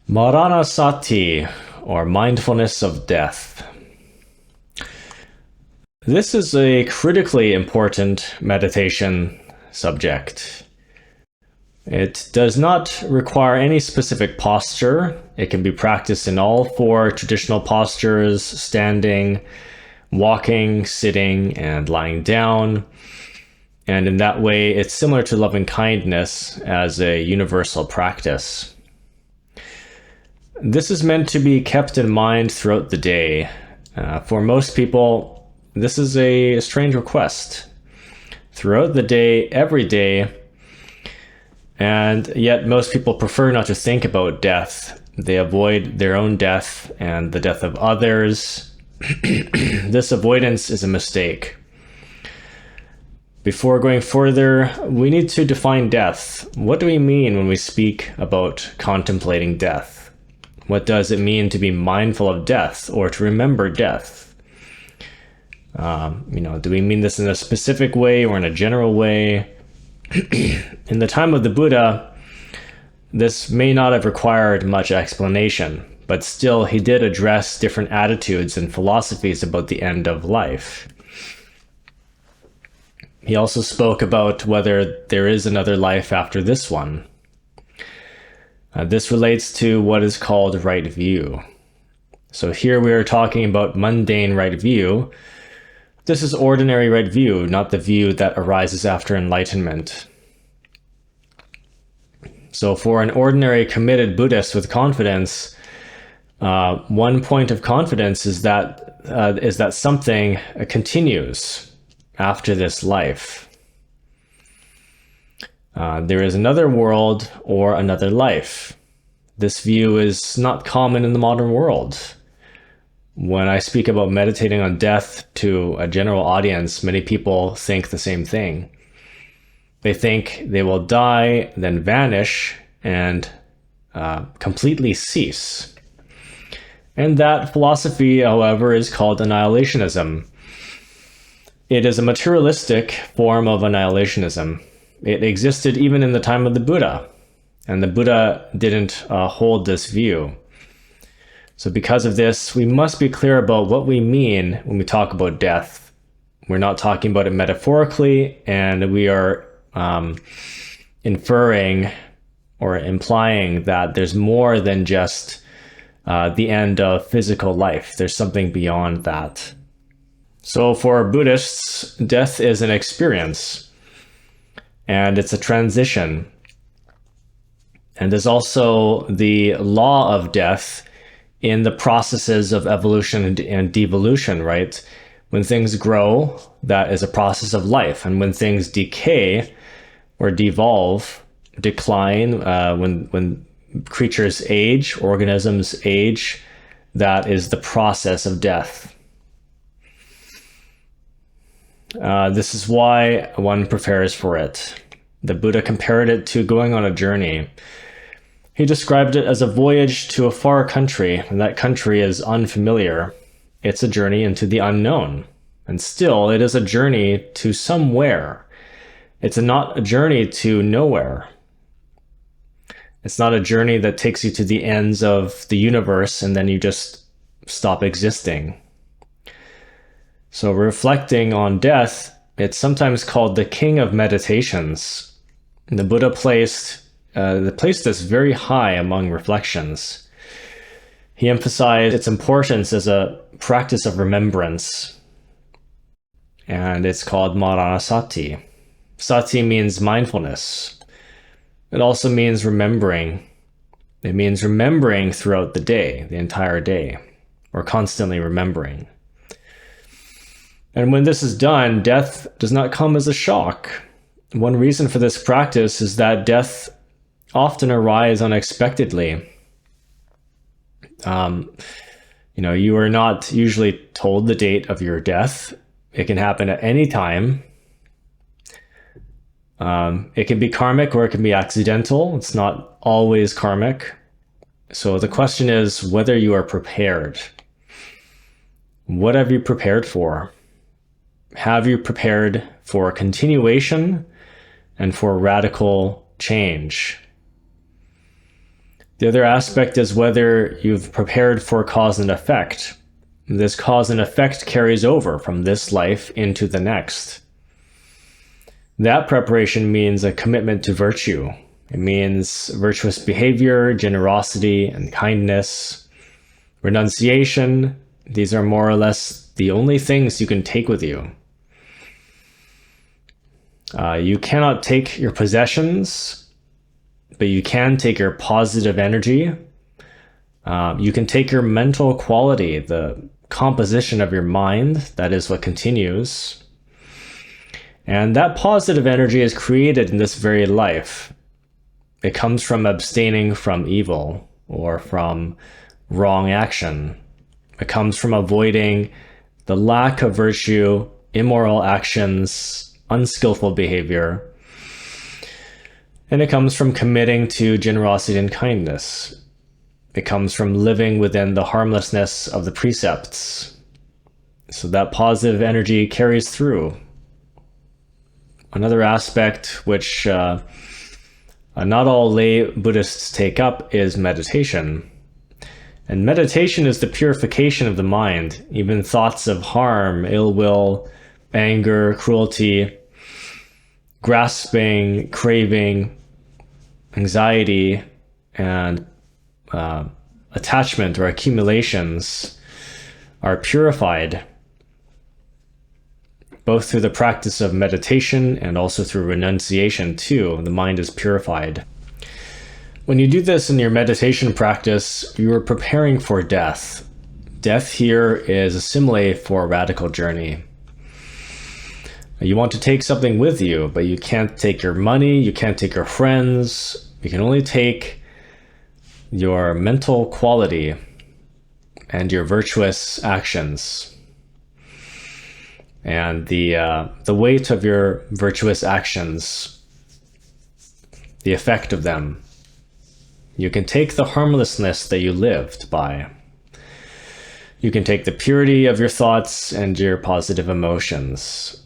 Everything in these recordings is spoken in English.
Maraṇasati, or mindfulness of death. This is a critically important meditation subject. It does not require any specific posture. It can be practiced in all four traditional postures: standing, walking, sitting, and lying down. And in that way, it's similar to loving kindness as a universal practice. This is meant to be kept in mind throughout the day. For most people, this is a strange request. Throughout the day, every day, and yet most people prefer not to think about death. They avoid their own death and the death of others. This avoidance is a mistake. Before going further, we need to define death. What do we mean when we speak about contemplating death? What does it mean to be mindful of death or to remember death? Do we mean this in a specific way or in a general way? In the time of the Buddha, this may not have required much explanation, but still he did address different attitudes and philosophies about the end of life. He also spoke about whether there is another life after this one. This relates to what is called right view. So here we are talking about mundane right view. This is ordinary right view, not the view that arises after enlightenment. So for an ordinary committed Buddhist with confidence, one point of confidence is that something continues after this life. There is another world or another life. This view is not common in the modern world. When I speak about meditating on death to a general audience, many people think the same thing. They think they will die, then vanish, and completely cease. And that philosophy, however, is called annihilationism. It is a materialistic form of annihilationism. It existed even in the time of the Buddha, and the Buddha didn't hold this view. So because of this, we must be clear about what we mean when we talk about death. We're not talking about it metaphorically, and we are inferring or implying that there's more than just the end of physical life. There's something beyond that. So for Buddhists, death is an experience. And it's a transition. And there's also the law of death in the processes of evolution and devolution, right? When things grow, that is a process of life. And when things decay or devolve, decline, when creatures age, organisms age, that is the process of death. This is why one prepares for it. The Buddha compared it to going on a journey. He described it as a voyage to a far country, and that country is unfamiliar. It's a journey into the unknown. And still, it is a journey to somewhere. It's not a journey to nowhere. It's not a journey that takes you to the ends of the universe and then you just stop existing. So reflecting on death, it's sometimes called the king of meditations. The Buddha placed this very high among reflections. He emphasized its importance as a practice of remembrance. And it's called Maraṇasati. Sati means mindfulness. It also means remembering. It means remembering throughout the day, the entire day, or constantly remembering. And when this is done, death does not come as a shock. One reason for this practice is that death often arrives unexpectedly. You are not usually told the date of your death. It can happen at any time. It can be karmic or it can be accidental. It's not always karmic. So the question is whether you are prepared. What have you prepared for? Have you prepared for continuation and for radical change? The other aspect is whether you've prepared for cause and effect. This cause and effect carries over from this life into the next. That preparation means a commitment to virtue. It means virtuous behavior, generosity, and kindness. Renunciation, these are more or less the only things you can take with you. You cannot take your possessions, but you can take your positive energy. You can take your mental quality, the composition of your mind, that is what continues. And that positive energy is created in this very life. It comes from abstaining from evil or from wrong action. It comes from avoiding the lack of virtue, immoral actions, unskillful behavior. And it comes from committing to generosity and kindness. It comes from living within the harmlessness of the precepts. So that positive energy carries through. Another aspect which not all lay Buddhists take up is meditation. And meditation is the purification of the mind. Even thoughts of harm, ill will, anger, cruelty, grasping, craving, anxiety, and attachment or accumulations are purified, both through the practice of meditation and also through renunciation too. The mind is purified. When you do this in your meditation practice, you are preparing for death. Death here is a simile for a radical journey. You want to take something with you, but you can't take your money, you can't take your friends. You can only take your mental quality and your virtuous actions. And the weight of your virtuous actions, the effect of them. You can take the harmlessness that you lived by. You can take the purity of your thoughts and your positive emotions.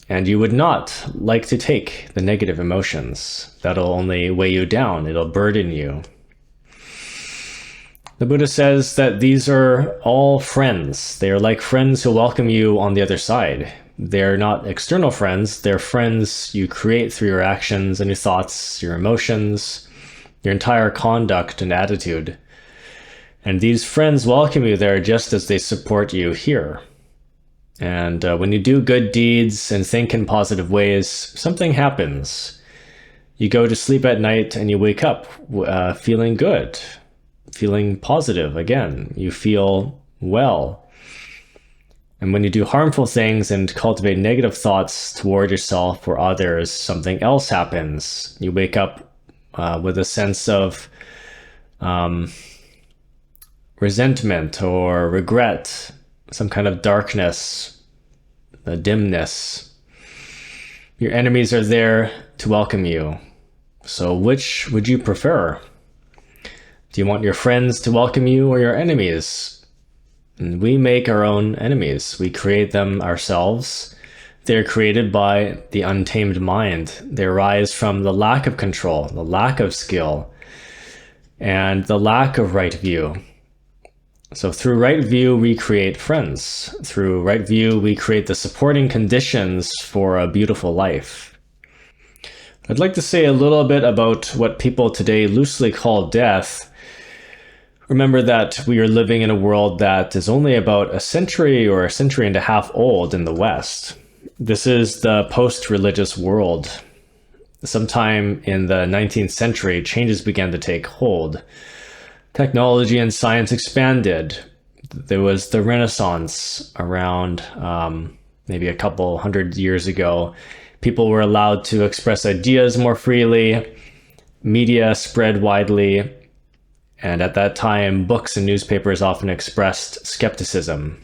And you would not like to take the negative emotions. That'll only weigh you down. It'll burden you. The Buddha says that these are all friends. They are like friends who welcome you on the other side. They're not external friends. They're friends you create through your actions and your thoughts, your emotions, your entire conduct and attitude. And these friends welcome you there just as they support you here. And when you do good deeds and think in positive ways, something happens. You go to sleep at night and you wake up feeling good, feeling positive again. You feel well. And when you do harmful things and cultivate negative thoughts toward yourself or others, something else happens. You wake up with a sense of resentment or regret, some kind of darkness, a dimness. Your enemies are there to welcome you. So which would you prefer? Do you want your friends to welcome you or your enemies? And we make our own enemies. We create them ourselves. They're created by the untamed mind. They arise from the lack of control, the lack of skill, and the lack of right view. So through right view, we create friends. Through right view, we create the supporting conditions for a beautiful life. I'd like to say a little bit about what people today loosely call death. Remember that we are living in a world that is only about a century or a century and a half old in the West. This is the post-religious world. Sometime in the 19th century, changes began to take hold. Technology and science expanded. There was the Renaissance around maybe a couple hundred years ago. People were allowed to express ideas more freely. Media spread widely. And at that time, books and newspapers often expressed skepticism.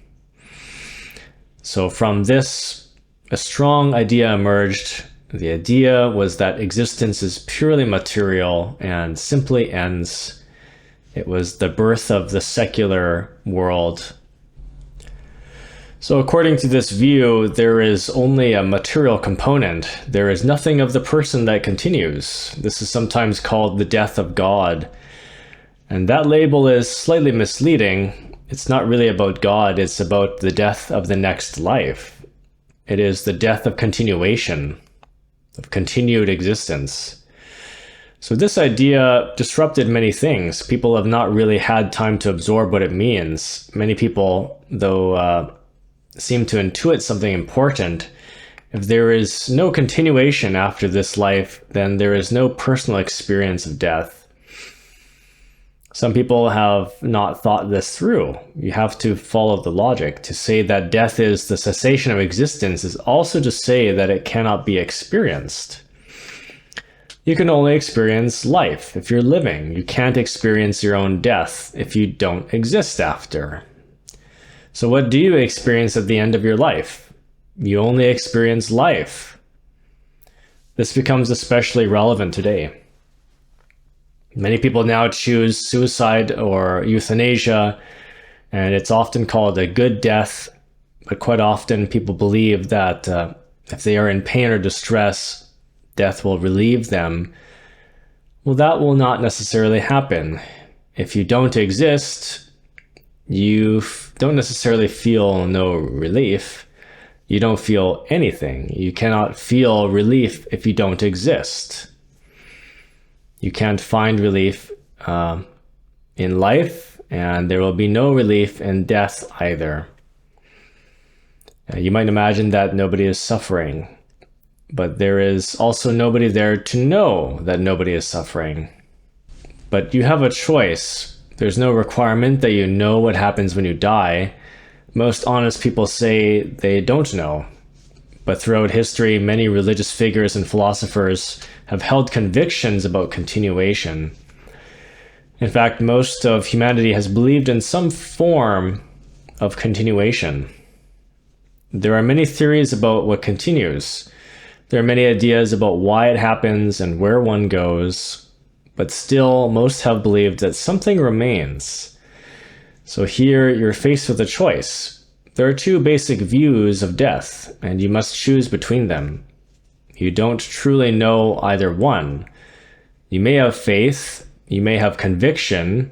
So from this, a strong idea emerged. The idea was that existence is purely material and simply ends. It was the birth of the secular world. So according to this view, there is only a material component. There is nothing of the person that continues. This is sometimes called the death of God. And that label is slightly misleading. It's not really about God, it's about the death of the next life. It is the death of continuation, of continued existence. So this idea disrupted many things. People have not really had time to absorb what it means. Many people, though, seem to intuit something important. If there is no continuation after this life, then there is no personal experience of death. Some people have not thought this through. You have to follow the logic. To say that death is the cessation of existence is also to say that it cannot be experienced. You can only experience life if you're living. You can't experience your own death if you don't exist after. So what do you experience at the end of your life? You only experience life. This becomes especially relevant today. Many people now choose suicide or euthanasia, and it's often called a good death, but quite often people believe that if they are in pain or distress, death will relieve them. Well, that will not necessarily happen. If you don't exist, you don't necessarily feel no relief. You don't feel anything. You cannot feel relief if you don't exist. You can't find relief in life, and there will be no relief in death either. You might imagine that nobody is suffering, but there is also nobody there to know that nobody is suffering. But you have a choice. There's no requirement that you know what happens when you die. Most honest people say they don't know. But throughout history, many religious figures and philosophers have held convictions about continuation. In fact, most of humanity has believed in some form of continuation. There are many theories about what continues. There are many ideas about why it happens and where one goes, but still, most have believed that something remains. So here, you're faced with a choice. There are two basic views of death, and you must choose between them. You don't truly know either one. You may have faith, you may have conviction,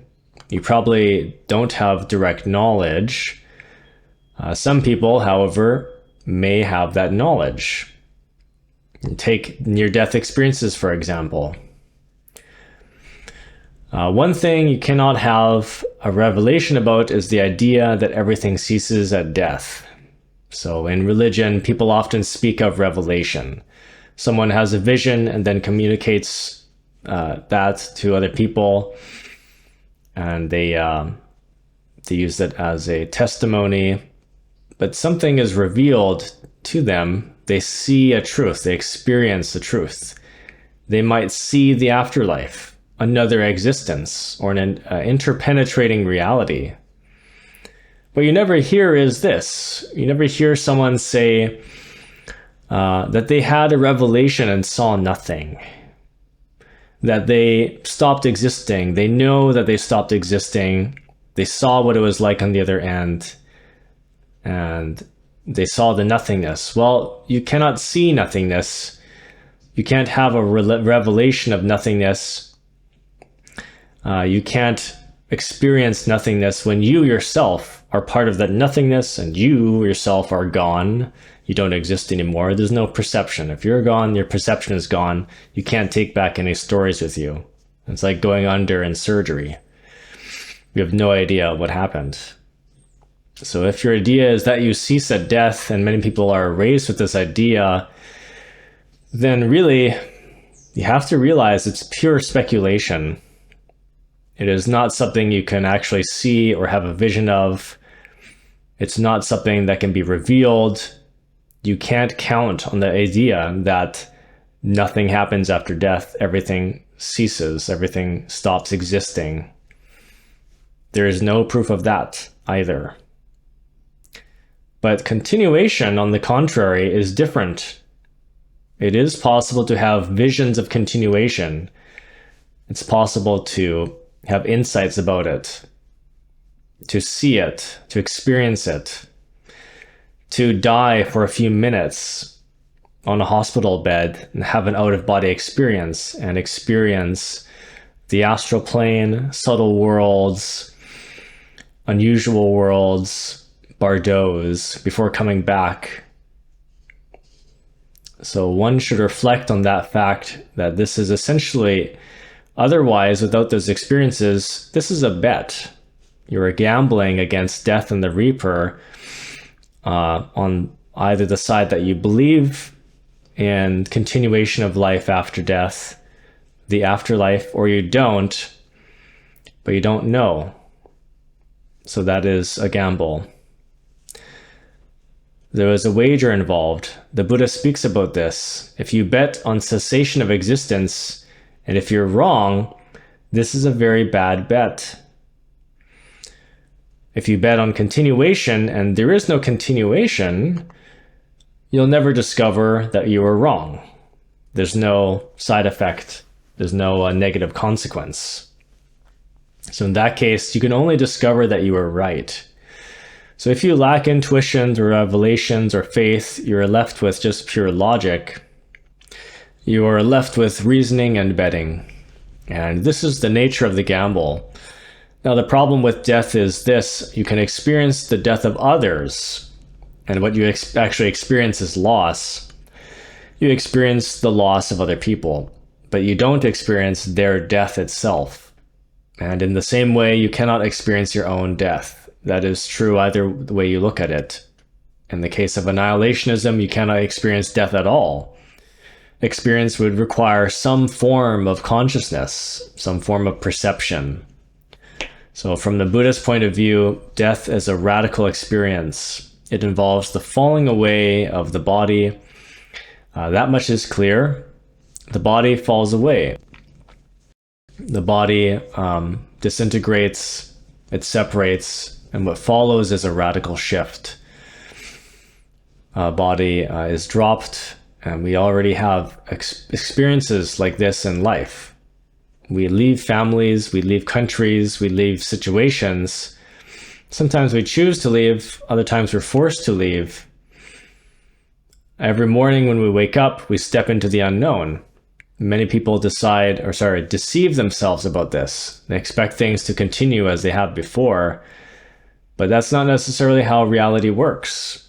you probably don't have direct knowledge. Some people, however, may have that knowledge. Take near-death experiences, for example. One thing you cannot have a revelation about is the idea that everything ceases at death. So in religion, people often speak of revelation. Someone has a vision and then communicates that to other people, and they use it as a testimony. But something is revealed to them. They see a truth. They experience the truth. They might see the afterlife, another existence, or an interpenetrating reality. What you never hear is this. You never hear someone say that they had a revelation and saw nothing. That they stopped existing. They know that they stopped existing. They saw what it was like on the other end. And they saw the nothingness. Well, you cannot see nothingness. You can't have a revelation of nothingness. You can't experience nothingness when you yourself are part of that nothingness and you yourself are gone. You don't exist anymore. There's no perception. If you're gone, your perception is gone. You can't take back any stories with you. It's like going under in surgery. You have no idea what happened. So if your idea is that you cease at death, and many people are raised with this idea, then really you have to realize it's pure speculation. It is not something you can actually see or have a vision of. It's not something that can be revealed. You can't count on the idea that nothing happens after death. Everything ceases. Everything stops existing. There is no proof of that either. But continuation, on the contrary, is different. It is possible to have visions of continuation. It's possible to have insights about it, to see it, to experience it. to die for a few minutes on a hospital bed and have an out-of-body experience and experience the astral plane, subtle worlds, unusual worlds, bardos, before coming back. So one should reflect on that fact that this is essentially, otherwise, without those experiences, this is a bet. You're gambling against death and the reaper on either the side that you believe in continuation of life after death, the afterlife, or you don't, but you don't know. So that is a gamble. There is a wager involved. The Buddha speaks about this. If you bet on cessation of existence, and if you're wrong, this is a very bad bet. If you bet on continuation and there is no continuation, you'll never discover that you were wrong. There's no side effect. There's no negative consequence. So in that case, you can only discover that you were right. So if you lack intuitions or revelations or faith, you're left with just pure logic. You are left with reasoning and betting. And this is the nature of the gamble. Now, the problem with death is this: you can experience the death of others, and what you actually experience is loss. You experience the loss of other people, but you don't experience their death itself. And in the same way, you cannot experience your own death. That is true either way you look at it. In the case of annihilationism, you cannot experience death at all. Experience would require some form of consciousness, some form of perception. So from the Buddhist point of view, death is a radical experience. It involves the falling away of the body. That much is clear. The body falls away. The body disintegrates, it separates, and what follows is a radical shift. Body is dropped, and we already have experiences like this in life. We leave families, we leave countries, we leave situations. Sometimes we choose to leave, other times we're forced to leave. Every morning when we wake up, we step into the unknown. Many people deceive themselves about this. They expect things to continue as they have before, but that's not necessarily how reality works.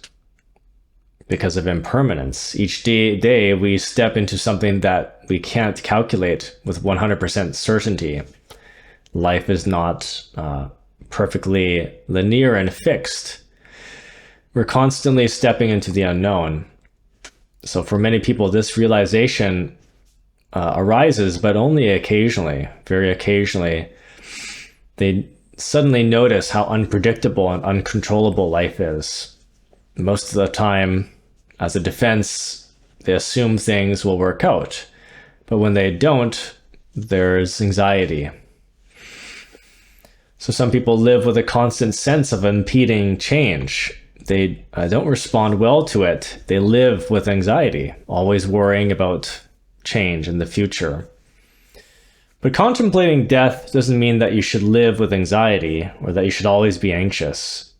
Because of impermanence, each day we step into something that we can't calculate with 100% certainty. Life is not perfectly linear and fixed. We're constantly stepping into the unknown. So for many people, this realization arises, but only occasionally, very occasionally. They suddenly notice how unpredictable and uncontrollable life is. Most of the time, as a defense, they assume things will work out. But when they don't, there's anxiety. So some people live with a constant sense of impeding change. They don't respond well to it. They live with anxiety, always worrying about change in the future. But contemplating death doesn't mean that you should live with anxiety or that you should always be anxious.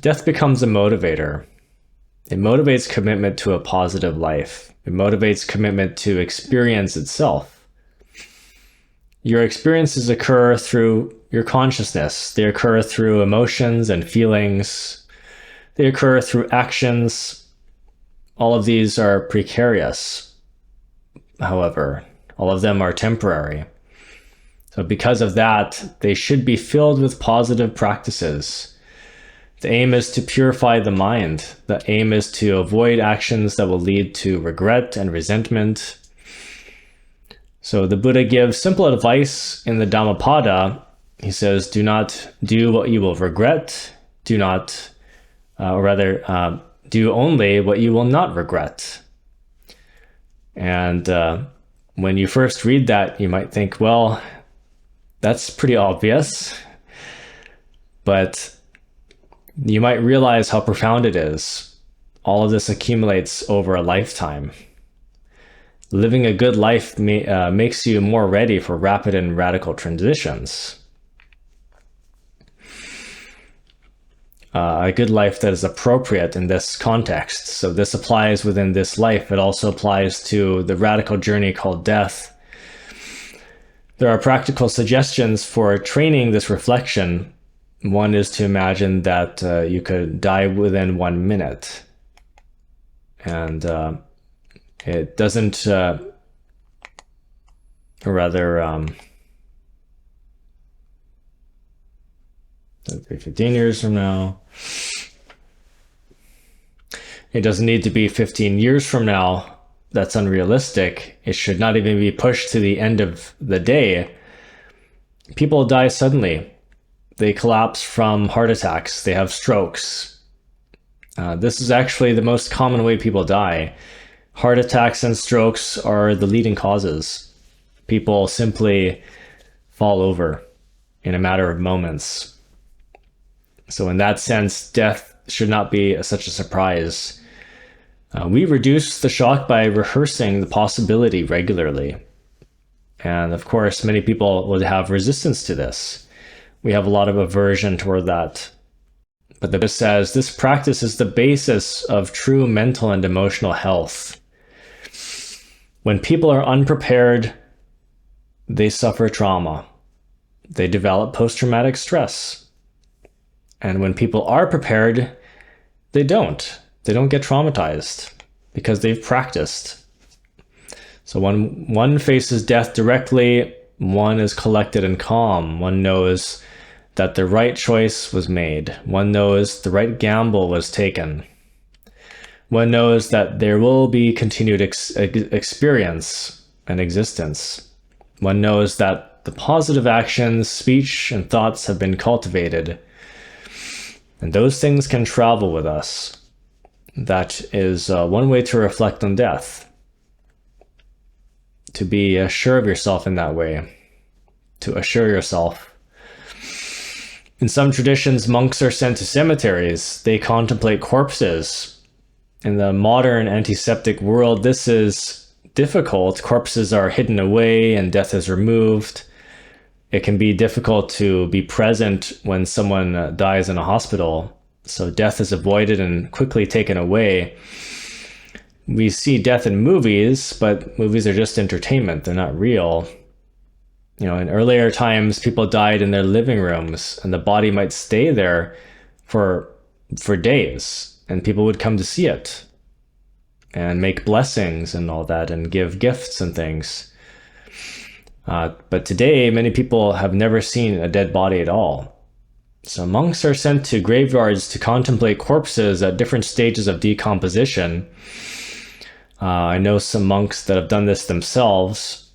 Death becomes a motivator. It motivates commitment to a positive life. It motivates commitment to experience itself. Your experiences occur through your consciousness. They occur through emotions and feelings. They occur through actions. All of these are precarious. However, all of them are temporary. So because of that, they should be filled with positive practices. The aim is to purify the mind. The aim is to avoid actions that will lead to regret and resentment. So the Buddha gives simple advice in the Dhammapada. He says, do not do what you will regret. Do only what you will not regret. And when you first read that, you might think, well, that's pretty obvious. But you might realize how profound it is. All of this accumulates over a lifetime. Living a good life makes you more ready for rapid and radical transitions. a good life that is appropriate in this context. So this applies within this life. It also applies to the radical journey called death. There are practical suggestions for training this reflection. One is to imagine that you could die within 1 minute. And it doesn't, or rather, 15 years from now. It doesn't need to be 15 years from now. That's unrealistic. It should not even be pushed to the end of the day. People die suddenly. They collapse from heart attacks. They have strokes. This is actually the most common way people die. Heart attacks and strokes are the leading causes. People simply fall over in a matter of moments. So in that sense, death should not be such a surprise. We reduce the shock by rehearsing the possibility regularly. And of course, many people would have resistance to this. We have a lot of aversion toward that. But the Buddha says this practice is the basis of true mental and emotional health. When people are unprepared, they suffer trauma. They develop post-traumatic stress. And when people are prepared, they don't. They don't get traumatized because they've practiced. So when one faces death directly, one is collected and calm. One knows that the right choice was made. One knows the right gamble was taken. One knows that there will be continued experience and existence. One knows that the positive actions, speech, and thoughts have been cultivated. And those things can travel with us. That is one way to reflect on death. To be sure of yourself in that way. To assure yourself. In some traditions, monks are sent to cemeteries. They contemplate corpses. In the modern antiseptic world, this is difficult. Corpses are hidden away and death is removed. It can be difficult to be present when someone dies in a hospital. So death is avoided and quickly taken away. We see death in movies, but movies are just entertainment. They're not real. You know, in earlier times, people died in their living rooms and the body might stay there for days and people would come to see it and make blessings and all that and give gifts and things. But today, many people have never seen a dead body at all. So monks are sent to graveyards to contemplate corpses at different stages of decomposition. I know some monks that have done this themselves,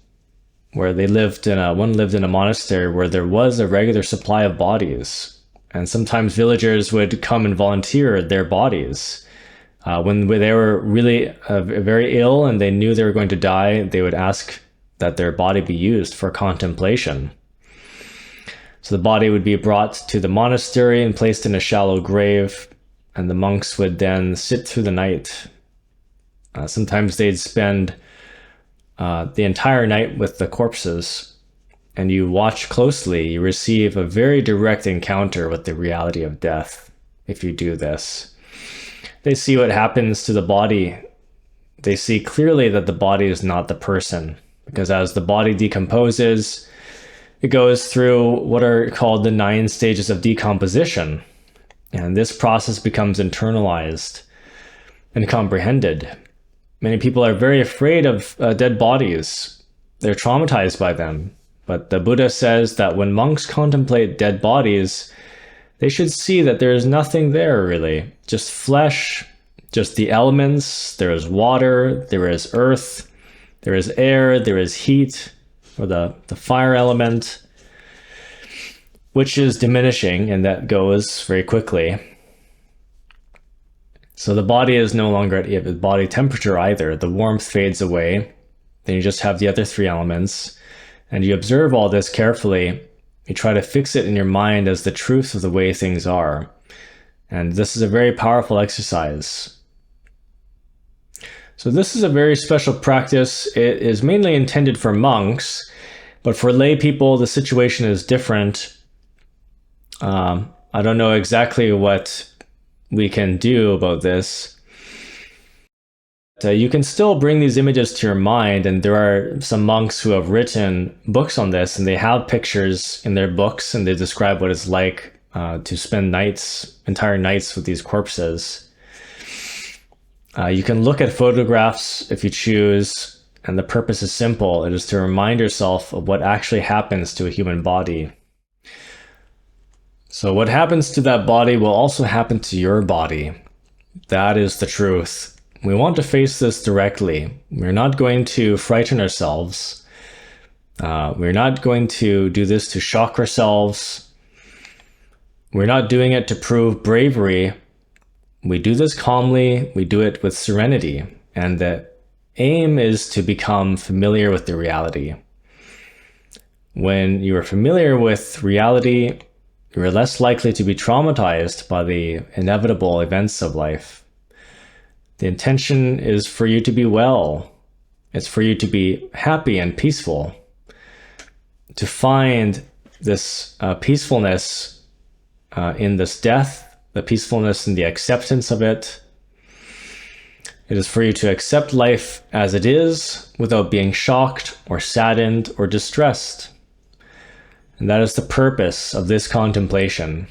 where they one lived in a monastery where there was a regular supply of bodies. And sometimes villagers would come and volunteer their bodies. When they were really very ill and they knew they were going to die, they would ask that their body be used for contemplation. So the body would be brought to the monastery and placed in a shallow grave, and the monks would then sit through the night. Sometimes they'd spend the entire night with the corpses, and you watch closely, you receive a very direct encounter with the reality of death if you do this. They see what happens to the body. They see clearly that the body is not the person, because as the body decomposes, it goes through what are called the 9 stages of decomposition. And this process becomes internalized and comprehended. Many people are very afraid of dead bodies. They're traumatized by them. But the Buddha says that when monks contemplate dead bodies, they should see that there is nothing there really. Just flesh, just the elements. There is water, there is earth, there is air, there is heat, or the fire element, which is diminishing and that goes very quickly. So the body is no longer at body temperature either. The warmth fades away. Then you just have the other 3 elements. And you observe all this carefully. You try to fix it in your mind as the truth of the way things are. And this is a very powerful exercise. So this is a very special practice. It is mainly intended for monks, but for lay people, the situation is different. I don't know exactly what we can do about this. You can still bring these images to your mind, and there are some monks who have written books on this, and they have pictures in their books, and they describe what it's like to spend entire nights with these corpses. You can look at photographs if you choose, and the purpose is simple. It is to remind yourself of what actually happens to a human body. So what happens to that body will also happen to your body. That is the truth. We want to face this directly. We're not going to frighten ourselves. We're not going to do this to shock ourselves. We're not doing it to prove bravery. We do this calmly. We do it with serenity. And the aim is to become familiar with the reality. When you are familiar with reality, you're less likely to be traumatized by the inevitable events of life. The intention is for you to be well. It's for you to be happy and peaceful. To find this peacefulness in this death, the peacefulness in the acceptance of it. It is for you to accept life as it is without being shocked or saddened or distressed. And that is the purpose of this contemplation.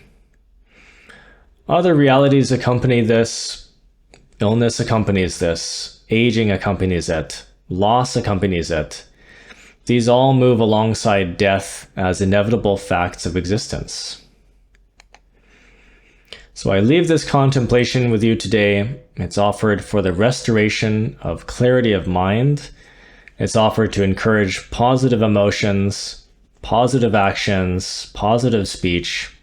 Other realities accompany this. Illness accompanies this. Aging accompanies it. Loss accompanies it. These all move alongside death as inevitable facts of existence. So I leave this contemplation with you today. It's offered for the restoration of clarity of mind. It's offered to encourage positive emotions, positive actions, positive speech.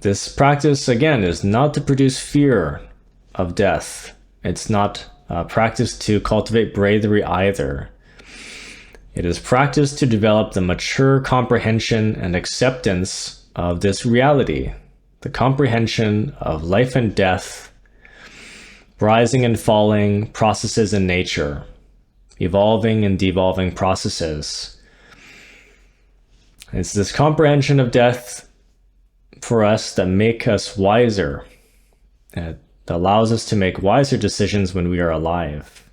This practice, again, is not to produce fear of death. It's not a practice to cultivate bravery either. It is practice to develop the mature comprehension and acceptance of this reality, the comprehension of life and death, rising and falling processes in nature, evolving and devolving processes. It's this comprehension of death for us that make us wiser. It allows us to make wiser decisions when we are alive.